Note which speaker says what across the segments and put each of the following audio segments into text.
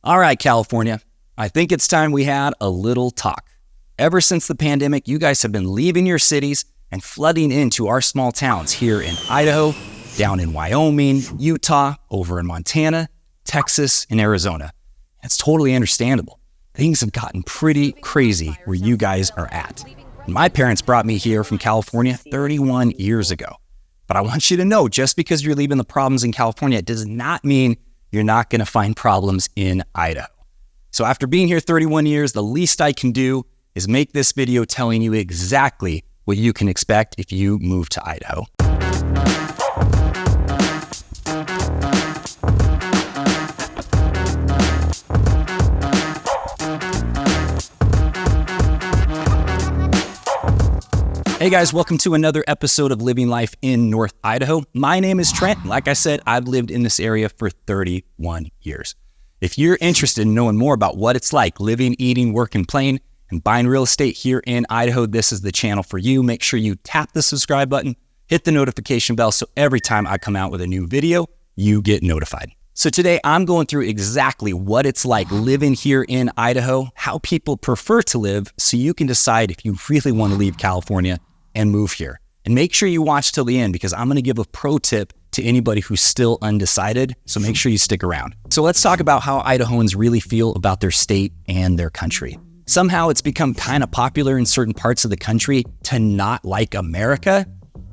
Speaker 1: All right, California, I think it's time we had a little talk. Ever since the pandemic, you guys have been leaving your cities and flooding into our small towns here in Idaho, down in Wyoming, Utah, over in Montana, Texas, and Arizona. It's totally understandable. Things have gotten pretty crazy where you guys are at. My parents brought me here from California 31 years ago. But I want you to know, just because you're leaving the problems in California, it does not mean you're not going to find problems in Idaho. So after being here 31 years, the least I can do is make this video telling you exactly what you can expect if you move to Idaho. Hey guys, welcome to another episode of Living Life in North Idaho. My name is Trent. Like I said, I've lived in this area for 31 years. If you're interested in knowing more about what it's like living, eating, working, playing, and buying real estate here in Idaho, this is the channel for you. Make sure you tap the subscribe button, hit the notification bell, so every time I come out with a new video, you get notified. So today I'm going through exactly what it's like living here in Idaho, how people prefer to live, so you can decide if you really want to leave California and move here. And make sure you watch till the end because I'm going to give a pro tip to anybody who's still undecided. So make sure you stick around. So let's talk about how Idahoans really feel about their state and their country. Somehow it's become kind of popular in certain parts of the country to not like America.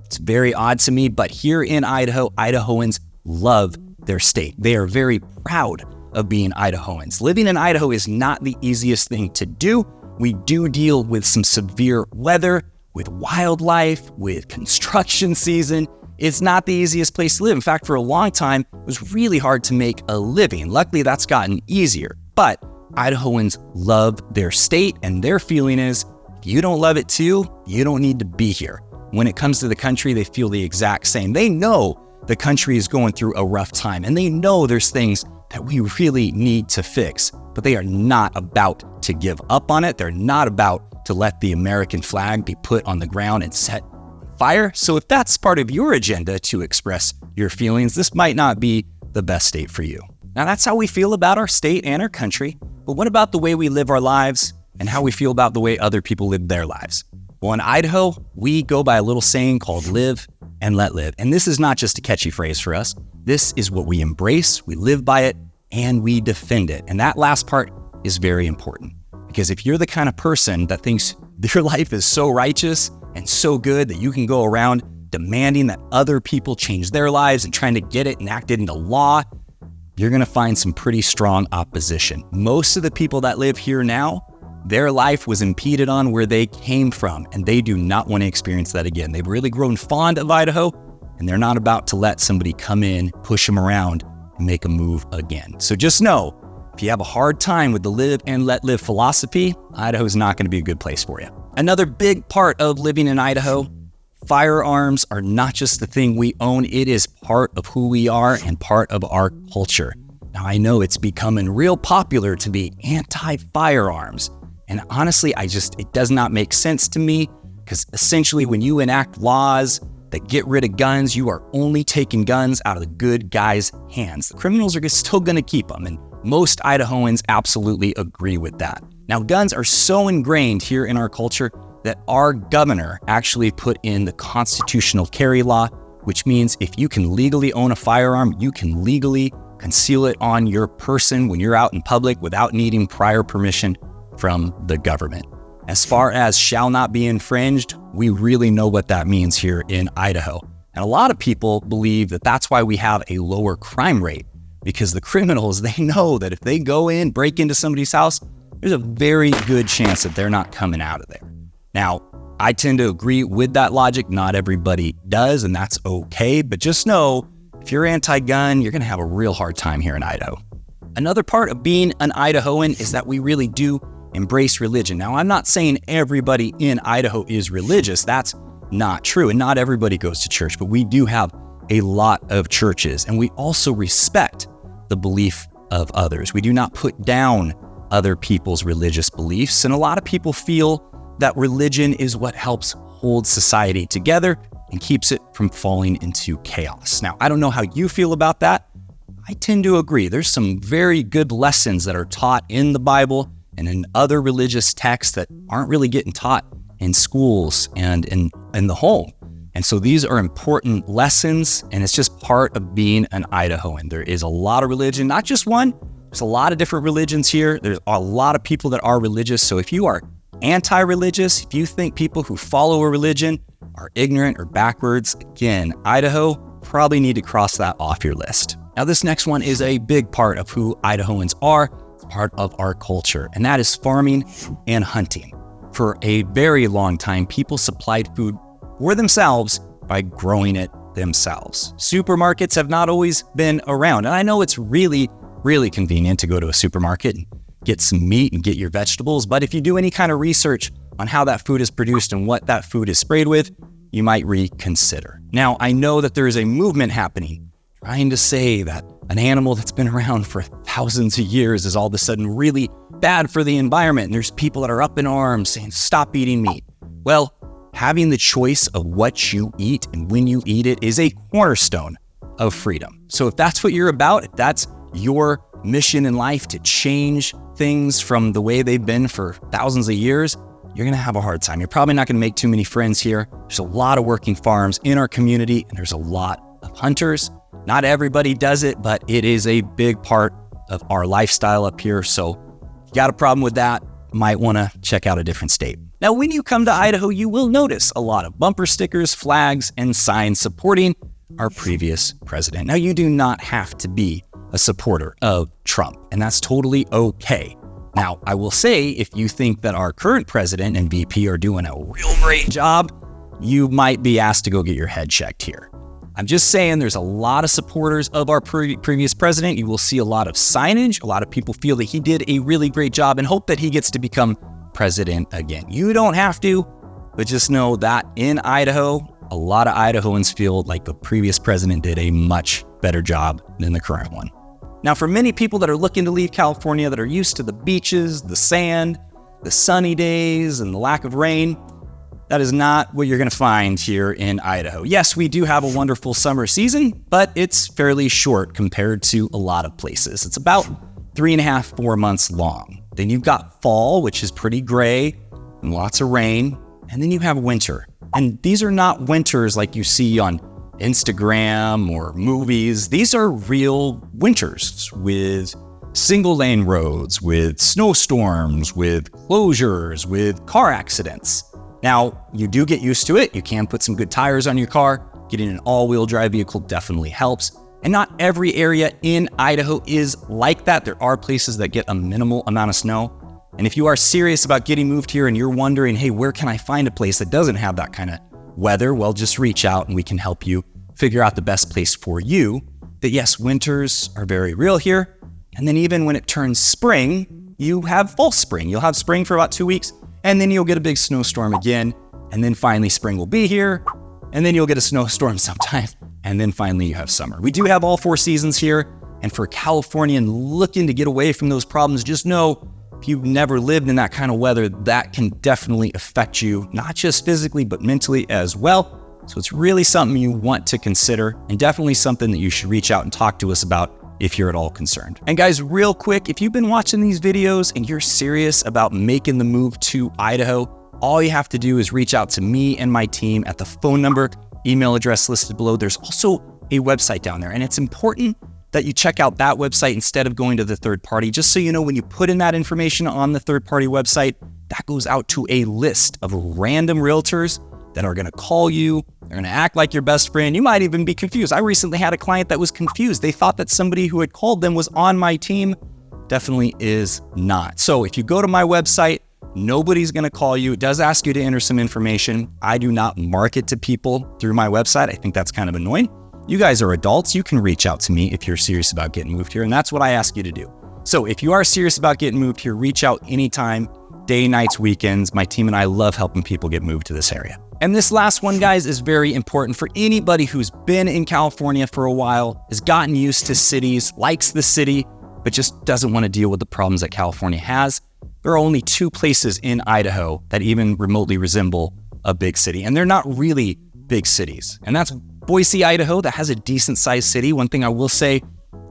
Speaker 1: It's very odd to me, but here in Idaho, Idahoans love their state. They are very proud of being Idahoans. Living in Idaho is not the easiest thing to do. We do deal with some severe weather, with wildlife, with construction season. It's not the easiest place to live. In fact, for a long time, it was really hard to make a living. Luckily, that's gotten easier. But Idahoans love their state, and their feeling is, if you don't love it too, you don't need to be here. When it comes to the country, they feel the exact same. They know the country is going through a rough time, and they know there's things that we really need to fix, but they are not about to give up on it. They're not about to let the American flag be put on the ground and set on fire. So if that's part of your agenda to express your feelings, this might not be the best state for you. Now that's how we feel about our state and our country, but what about the way we live our lives and how we feel about the way other people live their lives? Well, in Idaho, we go by a little saying called live and let live. And this is not just a catchy phrase for us. This is what we embrace, we live by it, and we defend it. And that last part is very important. Because if you're the kind of person that thinks your life is so righteous and so good that you can go around demanding that other people change their lives and trying to get it enacted into law, you're going to find some pretty strong opposition. Most of the people that live here now, their life was impeded on where they came from, and they do not want to experience that again. They've really grown fond of Idaho, and they're not about to let somebody come in, push them around, and make a move again. So just know, if you have a hard time with the live and let live philosophy, Idaho is not going to be a good place for you. Another big part of living in Idaho, firearms are not just the thing we own, it is part of who we are and part of our culture. Now I know it's becoming real popular to be anti-firearms. And honestly, it does not make sense to me because essentially when you enact laws that get rid of guns, you are only taking guns out of the good guys' hands. The criminals are still going to keep them, and most Idahoans absolutely agree with that. Now, guns are so ingrained here in our culture that our governor actually put in the constitutional carry law, which means if you can legally own a firearm, you can legally conceal it on your person when you're out in public without needing prior permission from the government. As far as shall not be infringed, we really know what that means here in Idaho. And a lot of people believe that that's why we have a lower crime rate, because the criminals, they know that if they go in, break into somebody's house, there's a very good chance that they're not coming out of there. Now, I tend to agree with that logic. Not everybody does, and that's okay. But just know, if you're anti-gun, you're going to have a real hard time here in Idaho. Another part of being an Idahoan is that we really do embrace religion. Now, I'm not saying everybody in Idaho is religious. That's not true. And not everybody goes to church, but we do have a lot of churches. And we also respect the belief of others. We do not put down other people's religious beliefs. And a lot of people feel that religion is what helps hold society together and keeps it from falling into chaos. Now, I don't know how you feel about that. I tend to agree. There's some very good lessons that are taught in the Bible and in other religious texts that aren't really getting taught in schools and in the home. And so these are important lessons, and it's just part of being an Idahoan. There is a lot of religion, not just one. There's a lot of different religions here. There's a lot of people that are religious. So if you are anti-religious, if you think people who follow a religion are ignorant or backwards, again, Idaho, probably need to cross that off your list. Now, this next one is a big part of who Idahoans are. It's part of our culture, and that is farming and hunting. For a very long time, people supplied food for themselves by growing it themselves. Supermarkets have not always been around. And I know it's really, really convenient to go to a supermarket and get some meat and get your vegetables. But if you do any kind of research on how that food is produced and what that food is sprayed with, you might reconsider. Now, I know that there is a movement happening trying to say that an animal that's been around for thousands of years is all of a sudden really bad for the environment. And there's people that are up in arms saying, stop eating meat. Well, having the choice of what you eat and when you eat it is a cornerstone of freedom. So if that's what you're about, if that's your mission in life to change things from the way they've been for thousands of years, you're gonna have a hard time. You're probably not gonna make too many friends here. There's a lot of working farms in our community, and there's a lot of hunters. Not everybody does it, but it is a big part of our lifestyle up here. So if you got a problem with that, might wanna check out a different state. Now, when you come to Idaho, you will notice a lot of bumper stickers, flags, and signs supporting our previous president. Now, you do not have to be a supporter of Trump, and that's totally okay. Now, I will say, if you think that our current president and VP are doing a real great job, you might be asked to go get your head checked here. I'm just saying there's a lot of supporters of our previous president. You will see a lot of signage. A lot of people feel that he did a really great job and hope that he gets to become president again. You don't have to, but just know that in Idaho, a lot of Idahoans feel like the previous president did a much better job than the current one. Now, for many people that are looking to leave California, that are used to the beaches, the sand, the sunny days, and the lack of rain, that is not what you're going to find here in Idaho. Yes, we do have a wonderful summer season, but it's fairly short compared to a lot of places. It's about 3.5, 4 months long. Then you've got fall, which is pretty gray and lots of rain. And then you have winter. And these are not winters like you see on Instagram or movies. These are real winters with single lane roads, with snowstorms, with closures, with car accidents. Now, you do get used to it. You can put some good tires on your car. Getting an all-wheel drive vehicle definitely helps. And not every area in Idaho is like that. There are places that get a minimal amount of snow. And if you are serious about getting moved here and you're wondering, hey, where can I find a place that doesn't have that kind of weather? Well, just reach out and we can help you figure out the best place for you. That yes, winters are very real here. And then even when it turns spring, you have false spring. You'll have spring for about 2 weeks, and then you'll get a big snowstorm again. And then finally spring will be here. And then you'll get a snowstorm sometime. And then finally you have summer. We do have all 4 seasons here. And for a Californian looking to get away from those problems, just know if you've never lived in that kind of weather, that can definitely affect you, not just physically, but mentally as well. So it's really something you want to consider, and definitely something that you should reach out and talk to us about if you're at all concerned. And guys, real quick, if you've been watching these videos and you're serious about making the move to Idaho, all you have to do is reach out to me and my team at the phone number, email address listed below. There's also a website down there, and it's important that you check out that website instead of going to the third party. Just so you know, when you put in that information on the third party website, that goes out to a list of random realtors that are gonna call you. They're gonna act like your best friend. You might even be confused. I recently had a client that was confused. They thought that somebody who had called them was on my team. Definitely is not. So if you go to my website, nobody's gonna call you. It does ask you to enter some information. I do not market to people through my website. I think that's kind of annoying. You guys are adults. You can reach out to me if you're serious about getting moved here, and that's what I ask you to do. So if you are serious about getting moved here, reach out anytime, day, nights, weekends. My team and I love helping people get moved to this area. And this last one, guys, is very important for anybody who's been in California for a while, has gotten used to cities, likes the city, but just doesn't want to deal with the problems that California has. There are only 2 places in Idaho that even remotely resemble a big city, and they're not really big cities. And that's Boise, Idaho, that has a decent sized city. One thing I will say,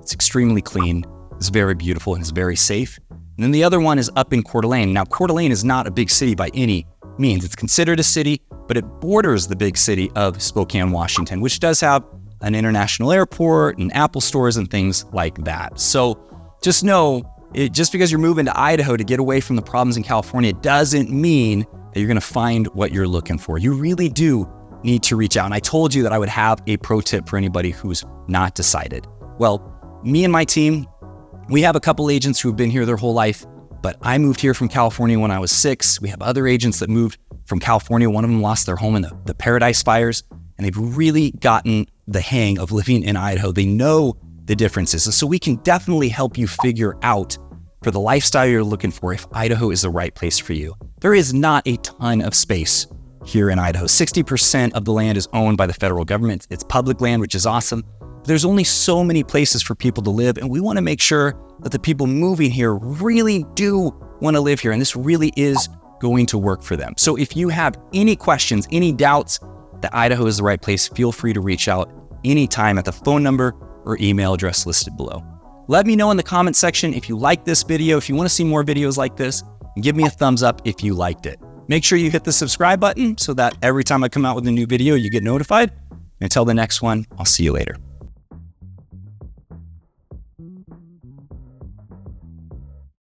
Speaker 1: It's extremely clean. It's very beautiful and it's very safe. And then the other one is up in Coeur d'Alene. Now, Coeur d'Alene is not a big city by any means. It's considered a city, but it borders the big city of Spokane, Washington, which does have an international airport and Apple stores and things like that. So just know, just because you're moving to Idaho to get away from the problems in California doesn't mean that you're going to find what you're looking for. You really do need to reach out. And I told you that I would have a pro tip for anybody who's not decided. Well, me and my team, we have a couple agents who have been here their whole life, but I moved here from California when I was 6. We have other agents that moved from California. One of them lost their home in the Paradise fires, and they've really gotten the hang of living in Idaho. They know the differences. And so we can definitely help you figure out for the lifestyle you're looking for if Idaho is the right place for you. There is not a ton of space here in Idaho. 60% of the land is owned by the federal government. It's public land, which is awesome. There's only so many places for people to live, and we want to make sure that the people moving here really do want to live here, and this really is going to work for them. So if you have any questions, any doubts that Idaho is the right place, feel free to reach out anytime at the phone number or email address listed below. Let me know in the comment section if you like this video, if you want to see more videos like this, and give me a thumbs up if you liked it. Make sure you hit the subscribe button so that every time I come out with a new video, you get notified. Until the next one, I'll see you later.